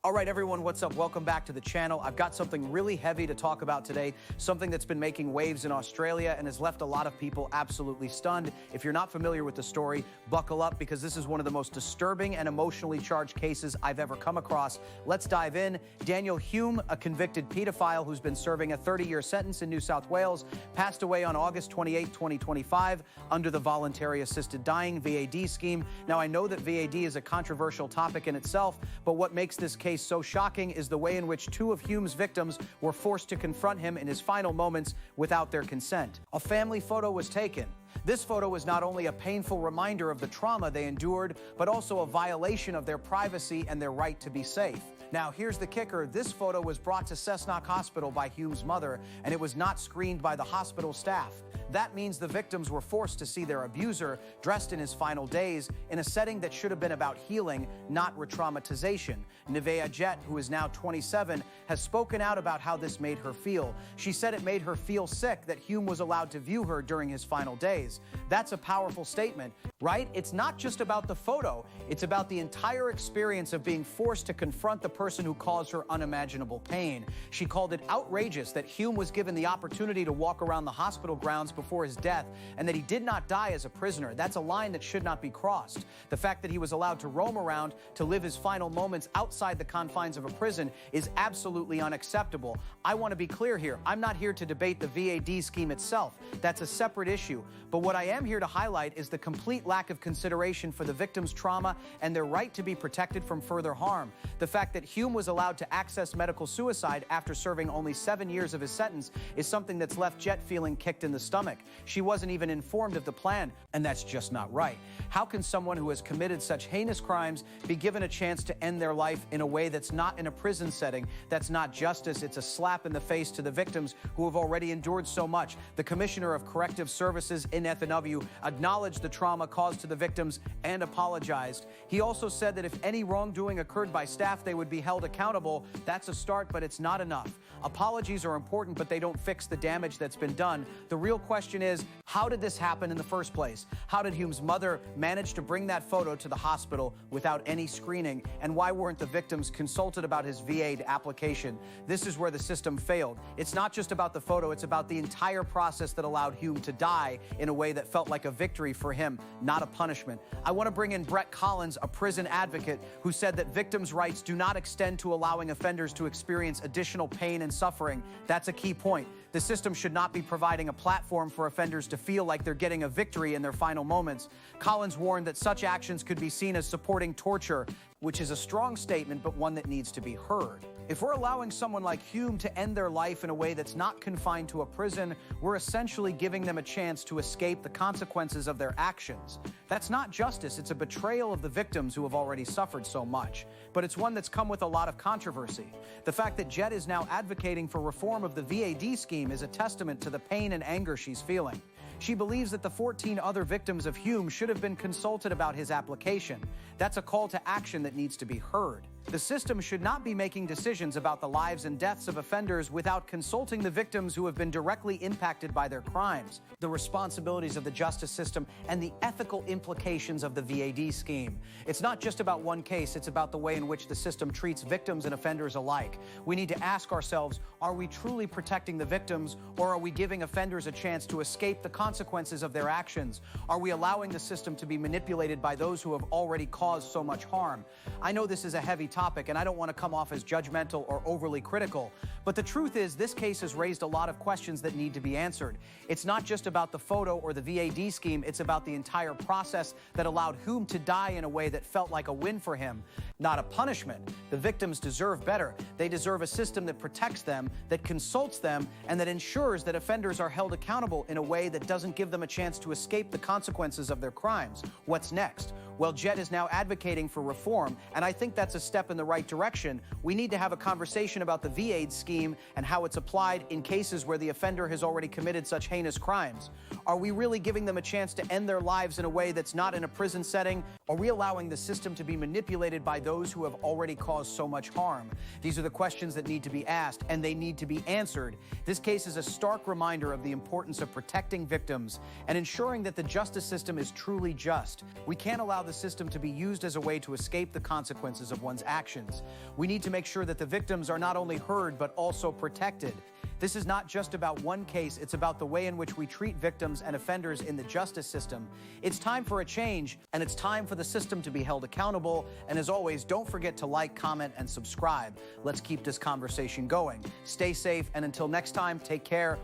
All right, everyone, what's up? Welcome back to the channel. I've got something really heavy to talk about today, something that's been making waves in Australia and has left a lot of people absolutely stunned. If you're not familiar with the story, buckle up because this is one of the most disturbing and emotionally charged cases I've ever come across. Let's dive in. Daniel Hume, a convicted pedophile who's been serving a 30-year sentence in New South Wales, passed away on August 28, 2025, under the voluntary assisted dying VAD scheme. Now, I know that VAD is a controversial topic in itself, but what makes this case so shocking is the way in which two of Hume's victims were forced to confront him in his final moments without their consent. A family photo was taken. This photo is not only a painful reminder of the trauma they endured, but also a violation of their privacy and their right to be safe. Now, here's the kicker. This photo was brought to Cessnock Hospital by Hume's mother, and it was not screened by the hospital staff. That means the victims were forced to see their abuser dressed in his final days in a setting that should have been about healing, not re-traumatization. Neveah Jett, who is now 27, has spoken out about how this made her feel. She said it made her feel sick that Hume was allowed to view her during his final days. That's a powerful statement, right? It's not just about the photo. It's about the entire experience of being forced to confront the person who caused her unimaginable pain. She called it outrageous that Hume was given the opportunity to walk around the hospital grounds before his death and that he did not die as a prisoner. That's a line that should not be crossed. The fact that he was allowed to roam around to live his final moments outside the confines of a prison is absolutely unacceptable. I want to be clear here. I'm not here to debate the VAD scheme itself. That's a separate issue. But what I am here to highlight is the complete lack of consideration for the victim's trauma and their right to be protected from further harm. The fact that Hume was allowed to access medical suicide after serving only 7 years of his sentence is something that's left Jett feeling kicked in the stomach. She wasn't even informed of the plan, and that's just not right. How can someone who has committed such heinous crimes be given a chance to end their life in a way that's not in a prison setting? That's not justice. It's a slap in the face to the victims who have already endured so much. The Commissioner of Corrective Services in FNW acknowledged the trauma caused to the victims and apologized. He also said that if any wrongdoing occurred by staff, they would be held accountable. That's a start, but it's not enough. Apologies are important, but they don't fix the damage that's been done. The real question is, how did this happen in the first place? How did Hume's mother manage to bring that photo to the hospital without any screening? And why weren't the victims consulted about his VAD application? This is where the system failed. It's not just about the photo, it's about the entire process that allowed Hume to die in a way that felt like a victory for him, not a punishment. I want to bring in Brett Collins, a prison advocate, who said that victims' rights do not extend to allowing offenders to experience additional pain and suffering. That's a key point. The system should not be providing a platform for offenders to feel like they're getting a victory in their final moments. Collins warned that such actions could be seen as supporting torture, which is a strong statement, but one that needs to be heard. If we're allowing someone like Hume to end their life in a way that's not confined to a prison, we're essentially giving them a chance to escape the consequences of their actions. That's not justice. It's a betrayal of the victims who have already suffered so much. But it's one that's come with a lot of controversy. The fact that Jett is now advocating for reform of the VAD scheme is a testament to the pain and anger she's feeling. She believes that the 14 other victims of Hume should have been consulted about his application. That's a call to action that needs to be heard. The system should not be making decisions about the lives and deaths of offenders without consulting the victims who have been directly impacted by their crimes, the responsibilities of the justice system, and the ethical implications of the VAD scheme. It's not just about one case, it's about the way in which the system treats victims and offenders alike. We need to ask ourselves, are we truly protecting the victims, or are we giving offenders a chance to escape the consequences of their actions? Are we allowing the system to be manipulated by those who have already caused so much harm? I know this is a heavy topic, and I don't want to come off as judgmental or overly critical, but the truth is this case has raised a lot of questions that need to be answered. It's not just about the photo or the VAD scheme, it's about the entire process that allowed Hume to die in a way that felt like a win for him, not a punishment. The victims deserve better. They deserve a system that protects them, that consults them, and that ensures that offenders are held accountable in a way that doesn't give them a chance to escape the consequences of their crimes. What's next? Well, Jett is now advocating for reform, and I think that's a step in the right direction. We need to have a conversation about the VAD scheme and how it's applied in cases where the offender has already committed such heinous crimes. Are we really giving them a chance to end their lives in a way that's not in a prison setting? Are we allowing the system to be manipulated by those who have already caused so much harm? These are the questions that need to be asked, and they need to be answered. This case is a stark reminder of the importance of protecting victims and ensuring that the justice system is truly just. We can't allow the system to be used as a way to escape the consequences of one's actions. We need to make sure that the victims are not only heard, but also protected. This is not just about one case, it's about the way in which we treat victims and offenders in the justice system. It's time for a change, and it's time for the system to be held accountable. And as always, don't forget to like, comment, and subscribe. Let's keep this conversation going. Stay safe, and until next time, take care.